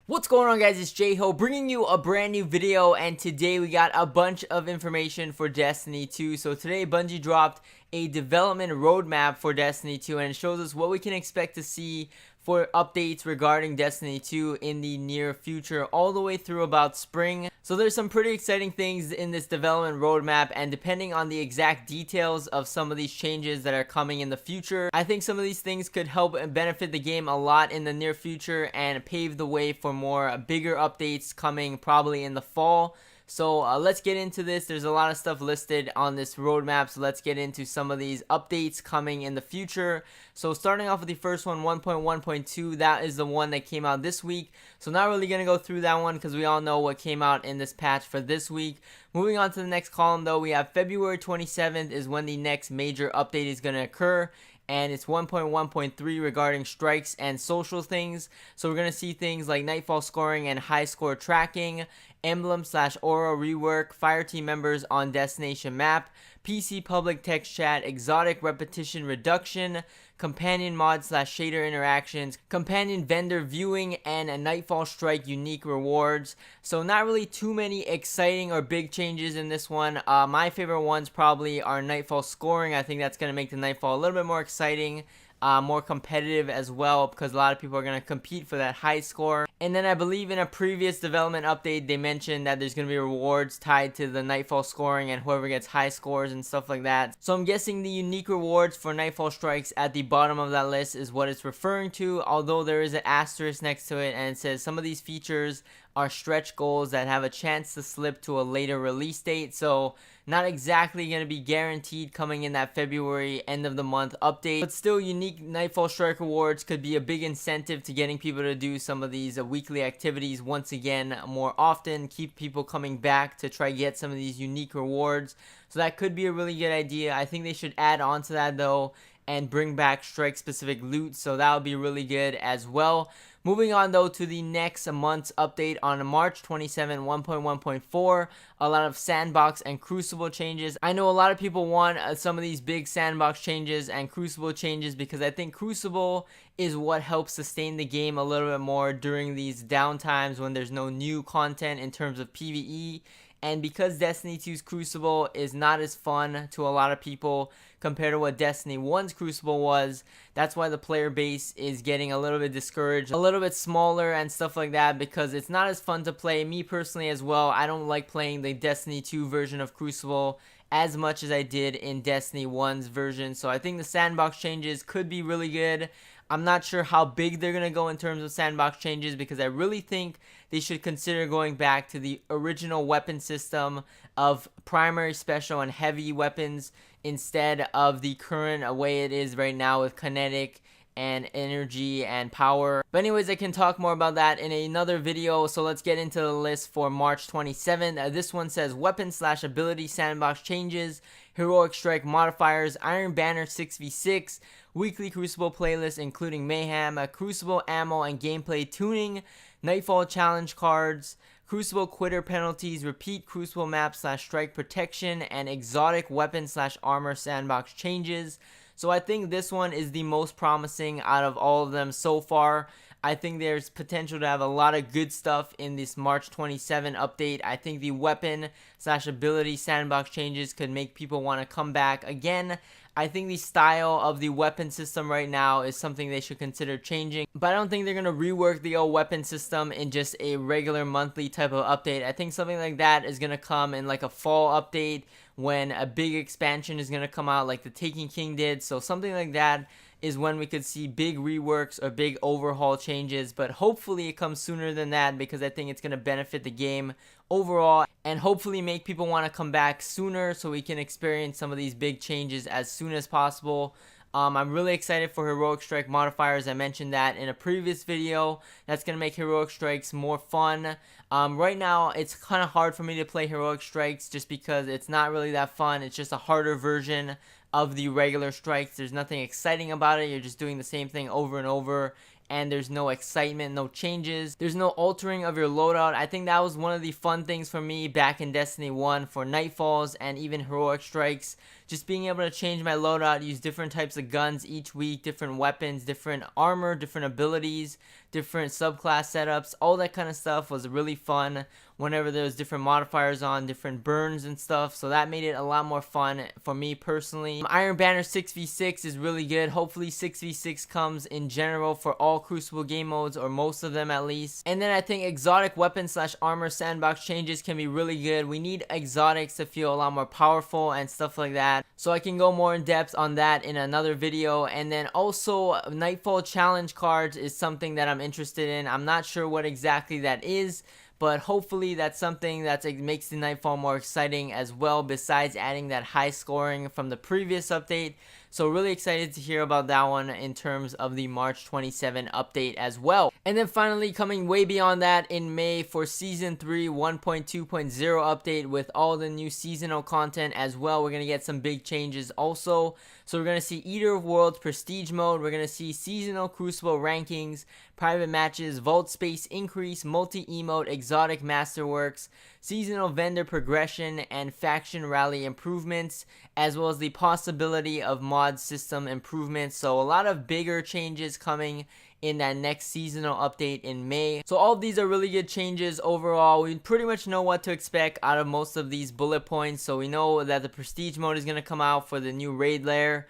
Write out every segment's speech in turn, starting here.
What's going on, guys? It's J-Ho bringing you a brand new video, and today we got a bunch of information for Destiny 2. So today Bungie dropped a development roadmap for Destiny 2, and it shows us what we can expect to see for updates regarding Destiny 2 in the near future, all the way through about spring. So there's some pretty exciting things in this development roadmap, and depending on the exact details of some of these changes that are coming in the future, I think some of these things could help and benefit the game a lot in the near future and pave the way for more bigger updates coming probably in the fall. So let's get into this. There's a lot of stuff listed on this roadmap, so let's get into some of these updates coming in the future. So starting off with the first one, 1.1.2, that is the one that came out this week. So not really going to go through that one because we all know what came out in this patch for this week. Moving on to the next column though, we have February 27th is when the next major update is going to occur. And it's 1.1.3 regarding strikes and social things. So we're going to see things like Nightfall scoring and high score tracking, emblem/aura rework, fireteam members on destination map, PC public text chat, exotic repetition reduction, companion mod/shader interactions, companion vendor viewing, and a Nightfall strike unique rewards. So not really too many exciting or big changes in this one. My favorite ones probably are Nightfall scoring. I think that's going to make the Nightfall a little bit more exciting. More competitive as well, because a lot of people are going to compete for that high score. And then I believe in a previous development update they mentioned that there's going to be rewards tied to the Nightfall scoring and whoever gets high scores and stuff like that. So I'm guessing the unique rewards for Nightfall strikes at the bottom of that list is what it's referring to, although there is an asterisk next to it and it says some of these features are stretch goals that have a chance to slip to a later release date. So not exactly going to be guaranteed coming in that February end of the month update, but still unique Nightfall strike rewards could be a big incentive to getting people to do some of these weekly activities once again more often, keep people coming back to try get some of these unique rewards. So that could be a really good idea. I think they should add on to that though and bring back strike specific loot, so that would be really good as well. Moving on though to the next month's update on March 27, 1.1.4, a lot of Sandbox and Crucible changes. I know a lot of people want some of these big Sandbox changes and Crucible changes because I think Crucible is what helps sustain the game a little bit more during these downtimes when there's no new content in terms of PvE. And because Destiny 2's Crucible is not as fun to a lot of people compared to what Destiny 1's Crucible was, that's why the player base is getting a little bit discouraged, a little bit smaller and stuff like that, because it's not as fun to play. Me personally as well, I don't like playing the Destiny 2 version of Crucible as much as I did in Destiny 1's version. So I think the Sandbox changes could be really good. I'm not sure how big they're going to go in terms of Sandbox changes because I really think they should consider going back to the original weapon system of primary, special, and heavy weapons instead of the current way it is right now with kinetic and energy and power. But anyways, I can talk more about that in another video, so let's get into the list for March 27th. This one says weapon/ability Sandbox changes, heroic strike modifiers, Iron Banner 6v6, weekly Crucible playlist including Mayhem, Crucible ammo and gameplay tuning, Nightfall challenge cards, Crucible quitter penalties, repeat Crucible map/strike protection, and exotic weapon/armor Sandbox changes. So I think this one is the most promising out of all of them so far. I think there's potential to have a lot of good stuff in this March 27 update. I think the weapon/ability Sandbox changes could make people want to come back again. I think the style of the weapon system right now is something they should consider changing, but I don't think they're going to rework the old weapon system in just a regular monthly type of update. I think something like that is going to come in like a fall update when a big expansion is going to come out like the Taken King did. So something like that is when we could see big reworks or big overhaul changes, but hopefully it comes sooner than that because I think it's going to benefit the game overall and hopefully make people want to come back sooner so we can experience some of these big changes as soon as possible. I'm really excited for heroic strike modifiers. I mentioned that in a previous video. That's going to make heroic strikes more fun. Right now it's kind of hard for me to play heroic strikes just because it's not really that fun. It's just a harder version of the regular strikes. There's nothing exciting about it. You're just doing the same thing over and over and there's no excitement, no changes. There's no altering of your loadout. I think that was one of the fun things for me back in Destiny 1 for Nightfalls and even Heroic Strikes. Just being able to change my loadout, use different types of guns each week, different weapons, different armor, different abilities, different subclass setups, all that kind of stuff was really fun whenever there was different modifiers on, different burns and stuff. So that made it a lot more fun for me personally. Iron Banner 6v6 is really good. Hopefully 6v6 comes in general for all Crucible game modes, or most of them at least. And then I think exotic weapon / armor sandbox changes can be really good. We need exotics to feel a lot more powerful and stuff like that. So I can go more in depth on that in another video. And then also Nightfall challenge cards is something that I'm interested in. I'm not sure what exactly that is, but hopefully that's something that makes the Nightfall more exciting as well, besides adding that high scoring from the previous update. So really excited to hear about that one in terms of the March 27 update as well. And then finally, coming way beyond that in May for Season 3 1.2.0 update with all the new seasonal content as well. We're going to get some big changes also. So we're going to see Eater of Worlds Prestige Mode. We're going to see seasonal Crucible rankings, private matches, vault space increase, multi-emote, exotic masterworks, seasonal vendor progression, and faction rally improvements, as well as the possibility of mod system improvements. So a lot of bigger changes coming in that next seasonal update in May. So all of these are really good changes overall. We pretty much know what to expect out of most of these bullet points. So we know that the Prestige mode is going to come out for the new raid lair.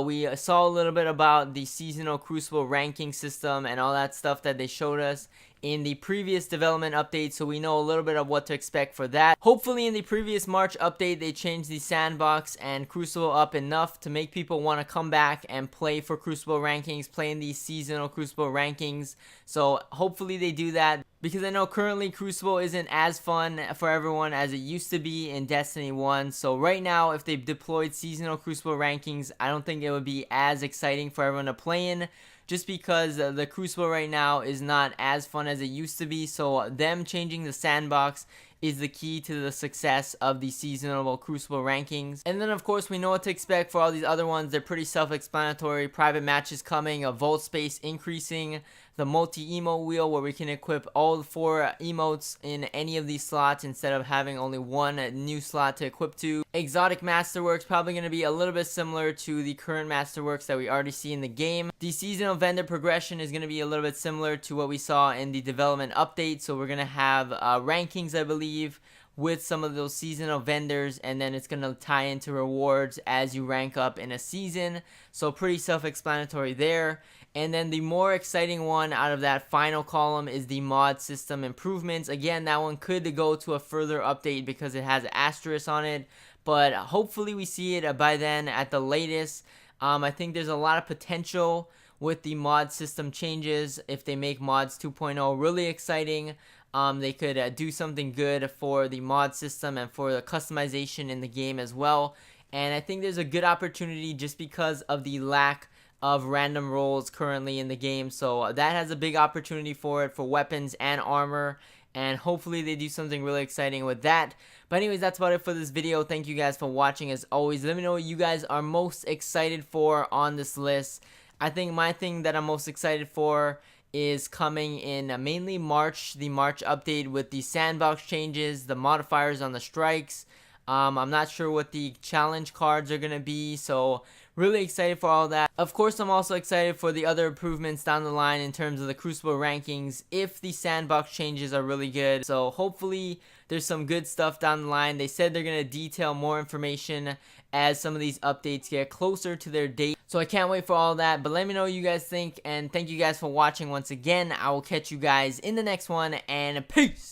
We saw a little bit about the seasonal Crucible ranking system and all that stuff that they showed us in the previous development update, so we know a little bit of what to expect for that. Hopefully in the previous March update they changed the Sandbox and Crucible up enough to make people want to come back and play for Crucible rankings, play in these seasonal Crucible rankings. So hopefully they do that, because I know currently Crucible isn't as fun for everyone as it used to be in Destiny 1. So right now, if they deployed seasonal Crucible rankings, I don't think it would be as exciting for everyone to play in, just because the Crucible right now is not as fun as it used to be. So them changing the Sandbox is the key to the success of the seasonal Crucible rankings. And then of course we know what to expect for all these other ones. They're pretty self-explanatory. Private matches coming, a vault space increasing, the multi-emote wheel where we can equip all 4 emotes in any of these slots instead of having only one new slot to equip to. Exotic Masterworks, probably going to be a little bit similar to the current Masterworks that we already see in the game. The seasonal vendor progression is going to be a little bit similar to what we saw in the development update. So we're going to have rankings, I believe, with some of those seasonal vendors, and then it's going to tie into rewards as you rank up in a season. So pretty self-explanatory there. And then the more exciting one out of that final column is the mod system improvements. Again, that one could go to a further update because it has an asterisk on it, but hopefully we see it by then at the latest. I think there's a lot of potential with the mod system changes. If they make mods 2.0 really exciting, they could do something good for the mod system and for the customization in the game as well. And I think there's a good opportunity just because of the lack of random rolls currently in the game. So that has a big opportunity for it, for weapons and armor. And hopefully they do something really exciting with that. But anyways, that's about it for this video. Thank you guys for watching. As always, let me know what you guys are most excited for on this list. I think my thing that I'm most excited for is coming in mainly March, the March update with the Sandbox changes, the modifiers on the strikes. I'm not sure what the challenge cards are going to be, so really excited for all that. Of course, I'm also excited for the other improvements down the line in terms of the Crucible rankings if the Sandbox changes are really good. So hopefully there's some good stuff down the line. They said they're going to detail more information as some of these updates get closer to their date. So I can't wait for all that, but let me know what you guys think, and thank you guys for watching once again. I will catch you guys in the next one, and peace!